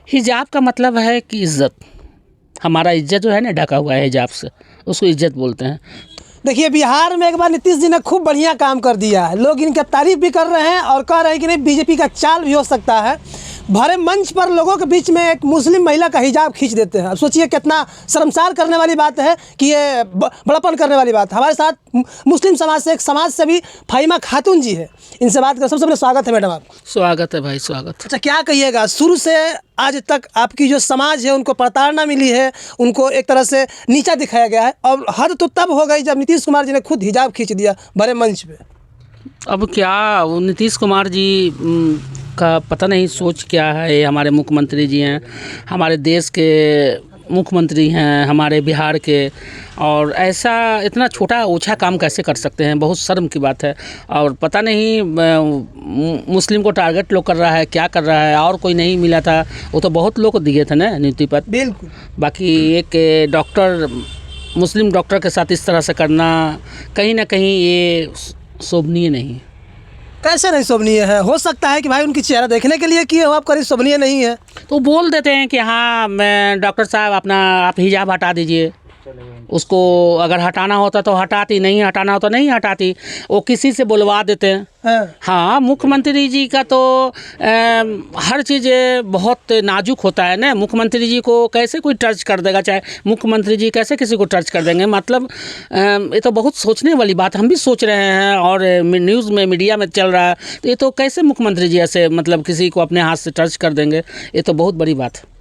हिजाब का मतलब है कि इज़्ज़त, हमारा इज़्ज़त जो है ना ढका हुआ है हिजाब से, उसको इज़्ज़त बोलते हैं। देखिए, बिहार में एक बार नीतीश जी ने खूब बढ़िया काम कर दिया है, लोग इनका तारीफ भी कर रहे हैं और कह रहे हैं कि नहीं बीजेपी का चाल भी हो सकता है। भरे मंच पर लोगों के बीच में एक मुस्लिम महिला का हिजाब खींच देते हैं। अब सोचिए कितना शर्मसार करने वाली बात है कि ये बड़प्पन करने वाली बात। हमारे साथ मुस्लिम समाज से एक समाज सेवी फाहिमा खातून जी है, इनसे बात कर। सबसे पहले स्वागत है मैडम आपको। स्वागत है भाई, स्वागत। अच्छा, क्या कहिएगा, शुरू से आज तक आपकी जो समाज है उनको प्रताड़ना मिली है, उनको एक तरह से नीचा दिखाया गया है, और हद तो तब हो गई जब नीतीश कुमार जी ने खुद हिजाब खींच दिया बड़े मंच पे। अब क्या वो नीतीश कुमार जी का पता नहीं सोच क्या है। ये हमारे मुख्यमंत्री जी हैं, हमारे देश के मुख्यमंत्री हैं हमारे बिहार के, और ऐसा इतना छोटा ओछा काम कैसे कर सकते हैं, बहुत शर्म की बात है। और पता नहीं मुस्लिम को टारगेट लोग कर रहा है, क्या कर रहा है। और कोई नहीं मिला था, वो तो बहुत लोग को दिए थे ना नीति पद। बिल्कुल। बाकी एक डॉक्टर, मुस्लिम डॉक्टर के साथ इस तरह से करना कहीं ना कहीं ये शोभनीय नहीं। कैसे नहीं शोभनीय है? हो सकता है कि भाई उनकी चेहरा देखने के लिए किए हो, आप करीब शोभनीय नहीं है तो बोल देते हैं कि हाँ मैं डॉक्टर साहब अपना आप हिजाब हटा दीजिए। उसको अगर हटाना होता तो हटाती, नहीं हटाना होता नहीं हटाती, वो किसी से बुलवा देते हैं। हाँ, मुख्यमंत्री जी का तो हर चीज़ बहुत नाजुक होता है ना। मुख्यमंत्री जी को कैसे कोई टच कर देगा, चाहे मुख्यमंत्री जी कैसे किसी को टच कर देंगे, मतलब ये तो बहुत सोचने वाली बात। हम भी सोच रहे हैं और न्यूज़ में मीडिया में चल रहा है, तो ये तो कैसे मुख्यमंत्री जी ऐसे मतलब किसी को अपने हाथ से टच कर देंगे, ये तो बहुत बड़ी बात है।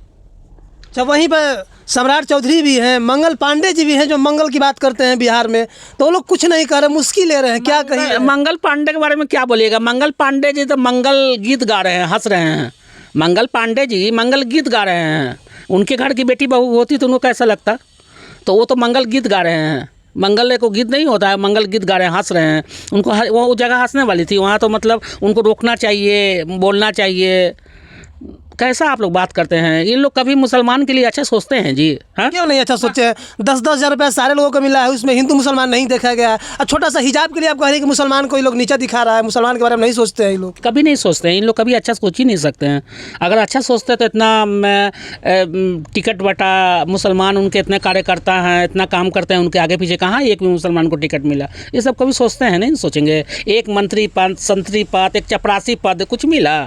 जब वहीं पर सम्राट चौधरी भी हैं, मंगल पांडे जी भी हैं जो मंगल की बात करते हैं बिहार में, तो वो लोग कुछ नहीं कर रहे, मुश्किल ले रहे हैं। क्या कहिए मंगल पांडे के बारे में क्या बोलिएगा? मंगल पांडे जी तो मंगल गीत गा रहे हैं, हंस रहे हैं। मंगल पांडे जी मंगल गीत गा रहे हैं। उनके घर की बेटी बहू होती तो उनको कैसा लगता? तो वो तो मंगल गीत गा रहे हैं। मंगल को गीत नहीं होता है, मंगल गीत गा रहे हैं, हंस रहे हैं। उनको वो जगह हंसने वाली थी, वहाँ तो मतलब उनको रोकना चाहिए, बोलना चाहिए। कैसा आप लोग बात करते हैं? ये लोग कभी मुसलमान के लिए अच्छा सोचते हैं जी? हाँ, क्यों नहीं अच्छा सोचे? 10-10 हज़ार रुपया सारे लोगों को मिला है, उसमें हिंदू मुसलमान नहीं देखा गया है। और छोटा सा हिजाब के लिए आप कह रहे हैं कि मुसलमान को ये लोग नीचा दिखा रहा है, मुसलमान के बारे में नहीं सोचते हैं ये लोग। कभी नहीं सोचते हैं, इन लोग कभी अच्छा सोच ही नहीं सकते हैं। अगर अच्छा सोचते तो इतना टिकट बटा, मुसलमान उनके इतने कार्यकर्ता हैं, इतना काम करते हैं, उनके आगे पीछे कहाँ एक भी मुसलमान को टिकट मिला? ये सब कभी सोचते हैं? नहीं सोचेंगे। एक मंत्री पद, संतरी पद, एक चपरासी पद, कुछ मिला?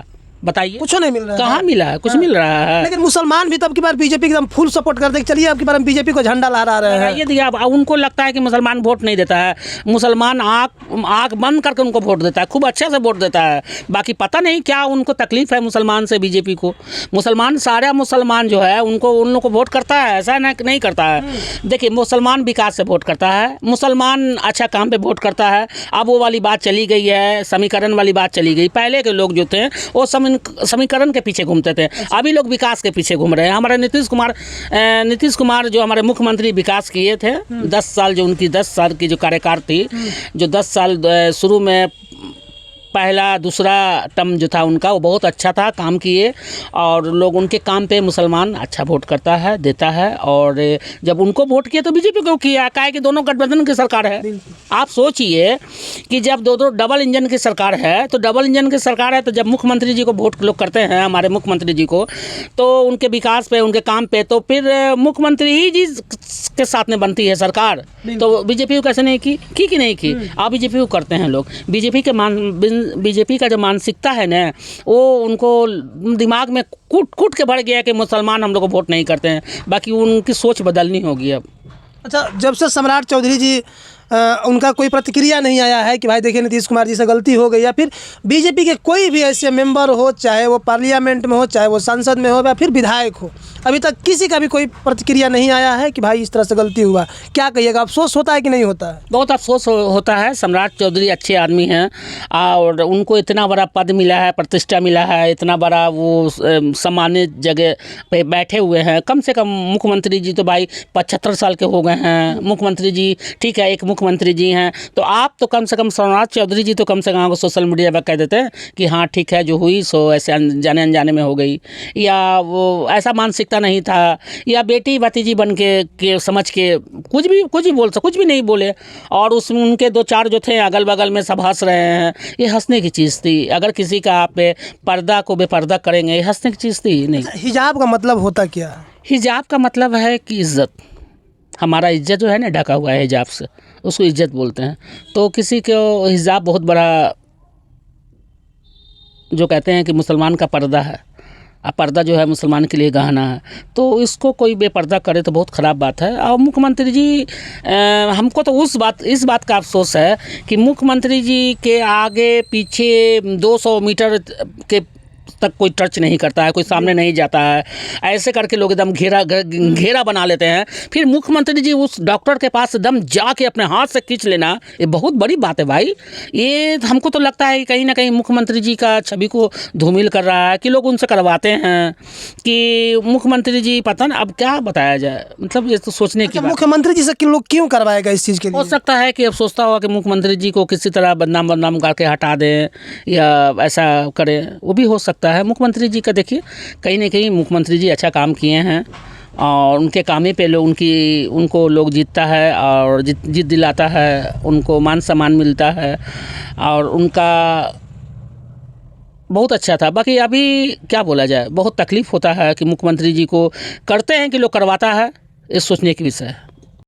बताइए, कुछ नहीं मिल रहा है। कहाँ मिला है? कुछ मिल रहा है? लेकिन मुसलमान भी तो अब की बार बीजेपी एकदम फुल सपोर्ट करते हैं। चलिए अब की बार हम बीजेपी को झंडा लहरा रहे हैं। ये दिया, अब उनको लगता है कि मुसलमान वोट नहीं देता है, मुसलमान आँख बंद करके उनको वोट देता है, खूब अच्छे से वोट देता है। बाकी पता नहीं क्या उनको तकलीफ है मुसलमान से, बीजेपी को। मुसलमान, सारा मुसलमान जो है उन लोग को वोट करता है, ऐसा नहीं करता है। देखिए, मुसलमान विकास से वोट करता है, मुसलमान अच्छा काम पे वोट करता है। अब वो वाली बात चली गई है, समीकरण वाली बात चली गई। पहले के लोग जो थे वो समीकरण के पीछे घूमते थे, अभी लोग विकास के पीछे घूम रहे हैं। हमारे नीतीश कुमार जो हमारे मुख्यमंत्री विकास किए थे, 10 साल जो उनकी 10 साल की जो कार्यकाल थी, जो 10 साल शुरू में पहला दूसरा टर्म जो था उनका, वो बहुत अच्छा था, काम किए। और लोग उनके काम पे मुसलमान अच्छा वोट करता है, देता है। और जब उनको वोट किया तो बीजेपी को किया, काहे कि दोनों गठबंधन की सरकार है। आप सोचिए कि जब दो डबल इंजन की सरकार है, तो डबल इंजन की सरकार है, तो जब मुख्यमंत्री जी को वोट लोग करते हैं, हमारे मुख्यमंत्री जी को, तो उनके विकास पे, उनके काम पे, तो फिर मुख्यमंत्री ही जी के साथ में बनती है सरकार। तो बीजेपी को कैसे नहीं की कि नहीं की? आप बीजेपी को करते हैं लोग। बीजेपी का जो मानसिकता है ना, वो उनको दिमाग में कूट के भर गया कि मुसलमान हम लोग को वोट नहीं करते हैं। बाकी उनकी सोच बदलनी होगी अब। अच्छा, जब से सम्राट चौधरी जी उनका कोई प्रतिक्रिया नहीं आया है कि भाई देखिए नीतीश कुमार जी से गलती हो गई, या फिर बीजेपी के कोई भी ऐसे मेंबर हो, चाहे वो पार्लियामेंट में हो, चाहे वो संसद में हो, या फिर विधायक हो, अभी तक किसी का भी कोई प्रतिक्रिया नहीं आया है कि भाई इस तरह से गलती हुआ? क्या कहिएगा, अफसोस होता है कि नहीं होता है? बहुत अफसोस होता है। सम्राट चौधरी अच्छे आदमी हैं और उनको इतना बड़ा पद मिला है, प्रतिष्ठा मिला है, इतना बड़ा वो सम्मानित जगह पे बैठे हुए हैं। कम से कम मुख्यमंत्री जी तो भाई 75 साल के हो गए हैं। मुख्यमंत्री जी ठीक है, एक मुख्यमंत्री जी हैं, तो आप तो कम से कम सोमनाथ चौधरी जी तो कम से कम सोशल मीडिया पर कह देते हैं कि हाँ ठीक है, जो हुई सो ऐसे जाने अनजाने में हो गई, या वो ऐसा मानसिकता नहीं था, या बेटी भतीजी बन के समझ के कुछ भी बोल कुछ भी नहीं बोले, और उसमें उनके 2-4 जो थे अगल बगल में सब हंस रहे हैं, ये हंसने की चीज़ थी। अगर किसी का आप पर्दा को बेपर्दा करेंगे, ये हंसने की चीज़ थी नहीं। हिजाब का मतलब होता क्या है? हिजाब का मतलब है कि इज़्ज़त, हमारा इज़्ज़त जो है ना ढका हुआ है हिजाब से, उसको इज़्ज़त बोलते हैं। तो किसी को हिजाब बहुत बड़ा, जो कहते हैं कि मुसलमान का पर्दा है, अब पर्दा जो है मुसलमान के लिए गहना है, तो इसको कोई बेपर्दा करे तो बहुत ख़राब बात है। और मुख्यमंत्री जी, हमको तो इस बात का अफसोस है कि मुख्यमंत्री जी के आगे पीछे 200 मीटर के तक कोई टच नहीं करता है, कोई सामने नहीं जाता है। ऐसे करके लोग एकदम घेरा बना लेते हैं। फिर मुख्यमंत्री जी उस डॉक्टर के पास एकदम जाके अपने हाथ से खींच लेना, ये बहुत बड़ी बात है भाई। ये हमको तो लगता है कि कहीं ना कहीं मुख्यमंत्री जी का छवि को धूमिल कर रहा है कि लोग उनसे करवाते हैं कि मुख्यमंत्री जी, पता ना अब क्या बताया जाए, मतलब ये तो सोचने की बात। मुख्यमंत्री जी से लोग क्यों करवाएगा इस चीज़ के लिए? हो सकता है कि अब सोचता होगा कि मुख्यमंत्री जी को किसी तरह बदनाम करके हटा दें या ऐसा करें, वो भी हो सकता है। मुख्यमंत्री जी का देखिए, कहीं ना कहीं मुख्यमंत्री जी अच्छा काम किए हैं, और उनके काम पे लोग उनको लोग जीतता है और जीत दिलाता है, उनको मान सम्मान मिलता है, और उनका बहुत अच्छा था। बाकी अभी क्या बोला जाए, बहुत तकलीफ़ होता है कि मुख्यमंत्री जी को करते हैं कि लोग करवाता है, ये सोचने की विषय है।